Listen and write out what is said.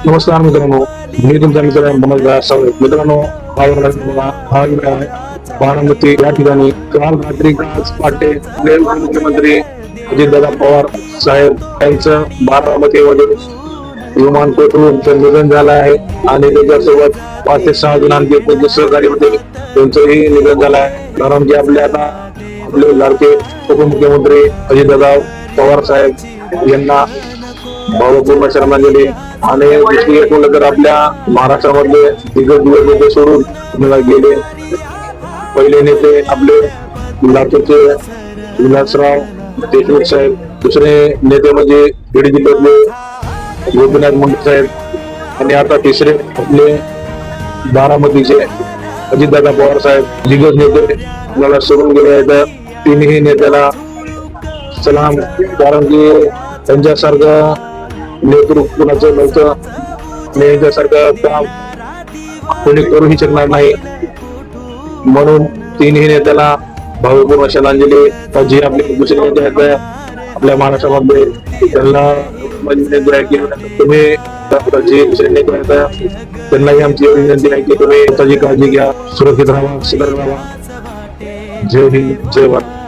नमस्कार मित्रांनो, मी तुमचा मित्र मनोज सावळे. मित्रांनो, हा वेळ आहे बारामती या ठिकाणी काल रात्री पहाटे मुख्यमंत्री अजितदादा पवार साहेब यांचं बारामतीमध्ये विमान कोसळून निधन झालं आहे आणि त्याच्यासोबत 5 ते 6 जणांचे सहकारी होते त्यांचंही निधन झालं आहे. कारण की आपले लाडके उपमुख्यमंत्री अजितदादा पवार साहेब यांना भावपूर्ण श्रद्धांजली. आणि दुसरी एक म्हणलं तर आपल्या महाराष्ट्रामधले दिग्गज नेते सोडून गेले पहिले नेते आपले लातूरचे विलासराव देशमुख साहेब, दुसरे नेते म्हणजे बीड जिल्ह्यातले गोपीनाथ मुंडे साहेब आणि आता तिसरे आपले बारामतीचे अजितदादा पवार साहेब. दिग्गज नेते आपल्याला सोडून गेले आहेत. तिन्ही नेत्याला सलाम. कारण की त्यांच्यासारखं नेतृत्व कुणाचं नव्हतं आणि यांच्यासारखं काम कोणी करूही शकणार नाही. म्हणून तिन्ही नेत्याला भावपूर्ण श्रद्धांजली. जी आपले दुसरे नेते आहेत आपल्या महाराष्ट्रामध्ये त्यांना तुम्ही जे दुसरे नेते आहेत त्यांनाही आमची विनंती आहे की तुम्ही स्वतःची काळजी घ्या, सुरक्षित राहा, सतर्क राहा. जय हिंद, जय भारत.